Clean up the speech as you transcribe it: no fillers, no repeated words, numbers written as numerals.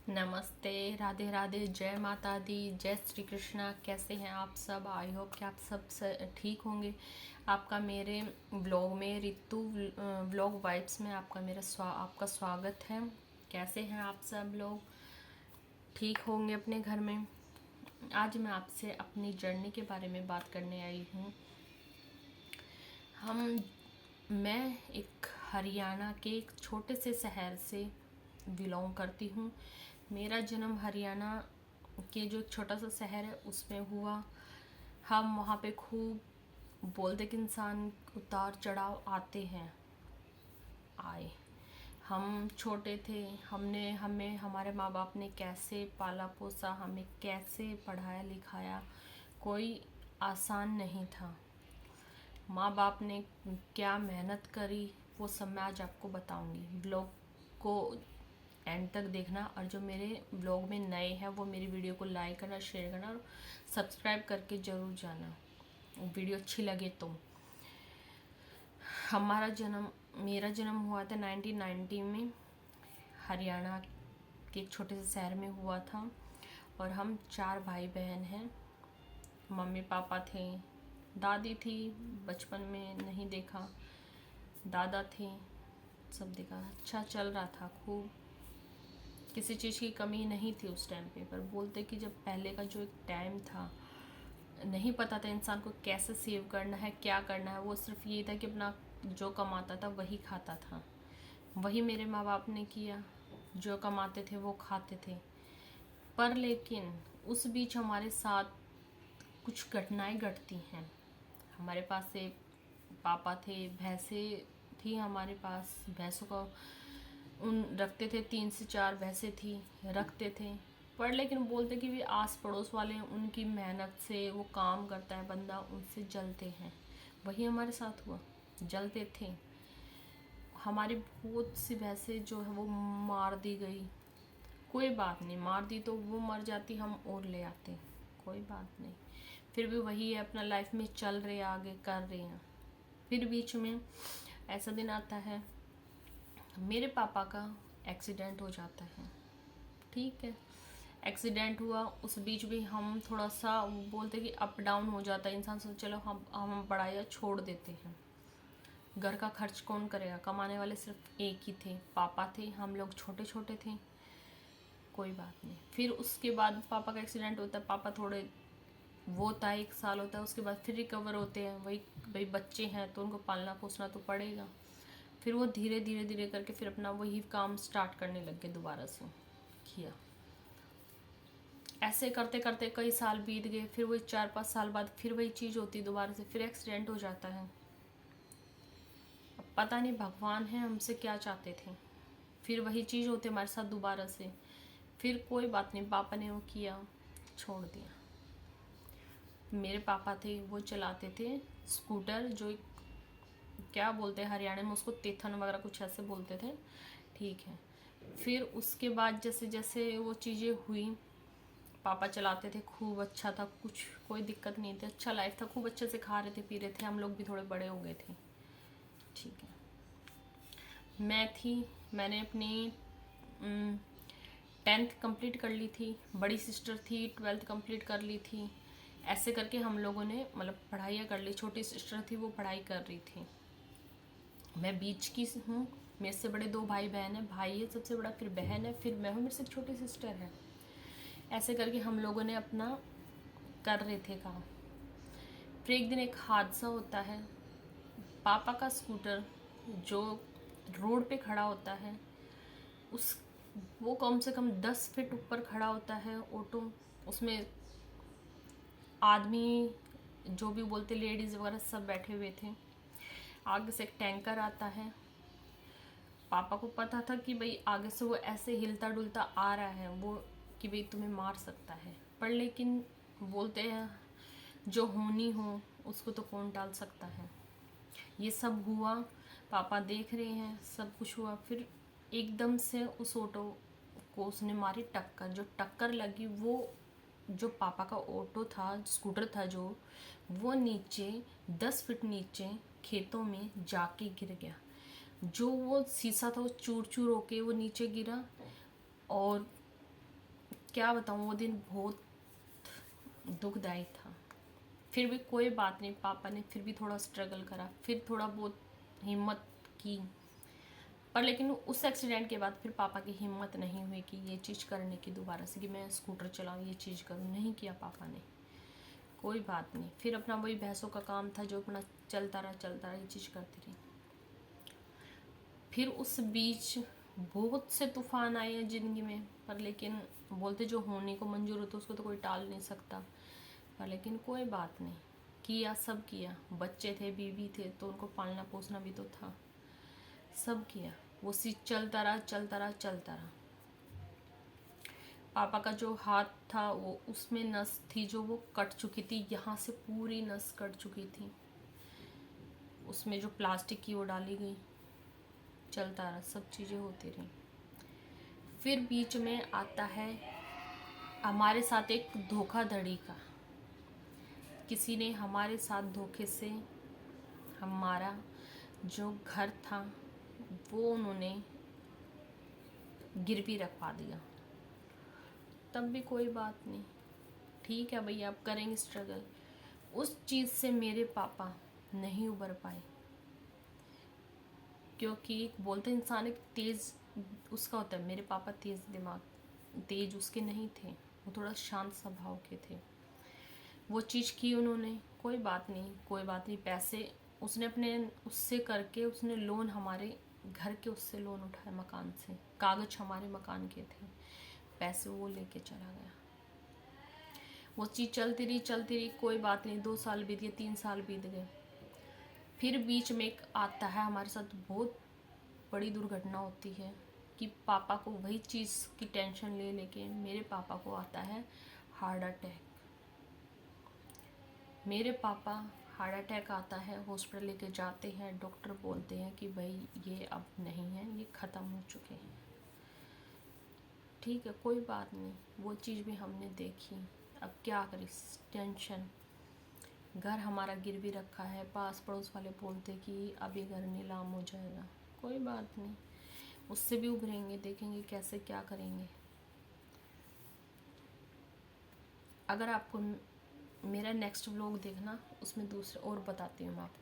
नमस्ते, राधे राधे, जय माता दी, जय श्री कृष्णा। कैसे हैं आप सब? आई होप कि आप सब ठीक होंगे। आपका मेरे ब्लॉग में, रितु ब्लॉग वाइब्स में आपका स्वागत है। कैसे हैं आप सब लोग? ठीक होंगे अपने घर में। आज मैं आपसे अपनी जर्नी के बारे में बात करने आई हूँ। मैं एक हरियाणा के एक छोटे से शहर से बिलोंग करती हूँ। मेरा जन्म हरियाणा के जो एक छोटा सा शहर है उसमें हुआ। हम वहाँ पे खूब बोलते कि इंसान उतार चढ़ाव आते हैं, आए। हम छोटे थे, हमें हमारे माँ बाप ने कैसे पाला पोसा, हमें कैसे पढ़ाया लिखाया, कोई आसान नहीं था। माँ बाप ने क्या मेहनत करी वो सब मैं आज आपको बताऊंगी। ब्लॉग को एंड तक देखना, और जो मेरे ब्लॉग में नए हैं वो मेरी वीडियो को लाइक करना, शेयर करना और सब्सक्राइब करके ज़रूर जाना, वीडियो अच्छी लगे तो। मेरा जन्म हुआ था 1990 में, हरियाणा के एक छोटे से शहर में हुआ था। और हम 4 भाई बहन हैं। मम्मी पापा थे, दादी थी, बचपन में नहीं देखा, दादा थे, सब देखा। अच्छा चल रहा था, खूब किसी चीज़ की कमी नहीं थी उस टाइम पे। पर बोलते कि जब पहले का जो एक टाइम था, नहीं पता था इंसान को कैसे सेव करना है, क्या करना है। वो सिर्फ ये था कि अपना जो कमाता था वही खाता था। वही मेरे माँ बाप ने किया, जो कमाते थे वो खाते थे। पर लेकिन उस बीच हमारे साथ कुछ घटनाएं घटती हैं। हमारे पास से पापा थे, भैंसें थी हमारे पास, भैंसों का उन रखते थे, 3 से 4 भैंसें थी, रखते थे। पर लेकिन बोलते कि वे आस पड़ोस वाले उनकी मेहनत से वो काम करता है बंदा, उनसे जलते हैं। वही हमारे साथ हुआ, जलते थे। हमारी बहुत सी भैंसें जो है वो मार दी गई। कोई बात नहीं, मार दी तो वो मर जाती, हम और ले आते, कोई बात नहीं। फिर भी वही है, अपना लाइफ में चल रहे, आगे कर रहे हैं। फिर बीच में ऐसा दिन आता है, मेरे पापा का एक्सीडेंट हो जाता है। ठीक है, एक्सीडेंट हुआ, उस बीच भी हम थोड़ा सा बोलते कि अप डाउन हो जाता है इंसान। सोच चलो हम पढ़ाई छोड़ देते हैं। घर का खर्च कौन करेगा? कमाने वाले सिर्फ एक ही थे, पापा थे, हम लोग छोटे छोटे थे। कोई बात नहीं। फिर उसके बाद पापा का एक्सीडेंट होता है, पापा थोड़े वो होता है, 1 साल होता है, उसके बाद फिर रिकवर होते हैं। वही भाई बच्चे हैं तो उनको पालना पोसना तो पड़ेगा। फिर वो धीरे धीरे धीरे करके फिर अपना वही काम स्टार्ट करने लग गए, दोबारा से किया। ऐसे करते करते कई साल बीत गए। फिर वही 4-5 साल बाद फिर वही चीज़ होती है दोबारा से, फिर एक्सीडेंट हो जाता है। अब पता नहीं भगवान है हमसे क्या चाहते थे, फिर वही चीज़ होती हमारे साथ दोबारा से। फिर कोई बात नहीं, पापा ने वो किया, छोड़ दिया। मेरे पापा थे, वो चलाते थे स्कूटर, जो एक क्या बोलते हैं हरियाणा में उसको, तेथन वगैरह कुछ ऐसे बोलते थे। ठीक है। फिर उसके बाद जैसे जैसे वो चीज़ें हुई, पापा चलाते थे, खूब अच्छा था, कुछ कोई दिक्कत नहीं थी, अच्छा लाइफ था, खूब अच्छे से खा रहे थे, पी रहे थे, हम लोग भी थोड़े बड़े हो गए थे। ठीक है। मैंने अपनी 10th कंप्लीट कर ली थी, बड़ी सिस्टर थी 12th कंप्लीट कर ली थी। ऐसे करके हम लोगों ने मतलब पढ़ाइयाँ कर ली। छोटी सिस्टर थी, वो पढ़ाई कर रही थी। मैं बीच की हूँ, मेरे से बड़े 2 भाई बहन हैं। भाई है सबसे बड़ा, फिर बहन है, फिर मैं हूँ, मेरे से एक छोटी सिस्टर है। ऐसे करके हम लोगों ने अपना कर रहे थे काम। फिर एक दिन एक हादसा होता है। पापा का स्कूटर जो रोड पे खड़ा होता है, उस वो कम से कम 10 फीट ऊपर खड़ा होता है ऑटो। उसमें आदमी, जो भी बोलते, लेडीज़ वगैरह सब बैठे हुए थे। आगे से एक टैंकर आता है। पापा को पता था कि भाई आगे से वो ऐसे हिलता डुलता आ रहा है, वो कि भाई तुम्हें मार सकता है। पर लेकिन बोलते हैं जो होनी हो उसको तो कौन टाल सकता है। ये सब हुआ, पापा देख रहे हैं, सब कुछ हुआ। फिर एकदम से उस ऑटो को उसने मारी टक्कर। जो टक्कर लगी, वो जो पापा का ऑटो था, स्कूटर था जो, वो नीचे 10 फीट नीचे खेतों में जाके गिर गया। जो वो शीशा था वो चूर चूर होके वो नीचे गिरा। और क्या बताऊँ, वो दिन बहुत दुखदायी था। फिर भी कोई बात नहीं, पापा ने फिर भी थोड़ा स्ट्रगल करा, फिर थोड़ा बहुत हिम्मत की, पर लेकिन उस एक्सीडेंट के बाद फिर पापा की हिम्मत नहीं हुई कि ये चीज़ करने की दोबारा से, कि मैं स्कूटर चलाऊँ, ये चीज़ करूँ। नहीं किया पापा ने। कोई बात नहीं, फिर अपना वही भैंसों का काम था जो अपना चलता रहा, ये चीज़ करती रही। फिर उस बीच बहुत से तूफान आए हैं ज़िंदगी में, पर लेकिन बोलते जो होने को मंजूर होता उसको तो कोई टाल नहीं सकता। पर लेकिन कोई बात नहीं, किया, सब किया। बच्चे थे, बीवी थे, तो उनको पालना पोसना भी तो था, सब किया। वो चीज़ चलता रहा। पापा का जो हाथ था वो, उसमें नस थी जो वो कट चुकी थी, यहाँ से पूरी नस कट चुकी थी। उसमें जो प्लास्टिक की वो डाली गई, चलता रहा, सब चीज़ें होती रही। फिर बीच में आता है हमारे साथ एक धोखाधड़ी का। किसी ने हमारे साथ धोखे से हमारा जो घर था वो उन्होंने गिरवी रखवा दिया। तब भी कोई बात नहीं, ठीक है भैया, आप करेंगे स्ट्रगल। उस चीज़ से मेरे पापा नहीं उबर पाए, क्योंकि बोलते इंसान एक तेज़ उसका होता है। मेरे पापा तेज़ दिमाग, तेज उसके नहीं थे, वो थोड़ा शांत स्वभाव के थे। वो चीज़ की उन्होंने, कोई बात नहीं, पैसे उसने अपने उससे करके उसने लोन, हमारे घर के उससे लोन उठाया, मकान से, कागज हमारे मकान के थे, पैसे वो लेके चला गया। वो चीज़ चलती रही, कोई बात नहीं। 2 साल बीत गए, 3 साल बीत गए। फिर बीच में एक आता है, हमारे साथ बहुत बड़ी दुर्घटना होती है कि पापा को वही चीज़ की टेंशन ले लेके मेरे पापा को आता है हार्ट अटैक। मेरे पापा हार्ट अटैक आता है, हॉस्पिटल लेके जाते हैं, डॉक्टर बोलते हैं कि भाई ये अब नहीं है, ये ख़त्म हो चुके हैं। ठीक है, कोई बात नहीं, वो चीज़ भी हमने देखी। अब क्या करें, टेंशन। घर हमारा गिरवी रखा है, पास पड़ोस वाले बोलते कि अब ये घर नीलाम हो जाएगा। कोई बात नहीं, उससे भी उभरेंगे, देखेंगे कैसे क्या करेंगे। अगर आपको मेरा नेक्स्ट व्लॉग देखना, उसमें दूसरे और बताती हूँ मैं आपको।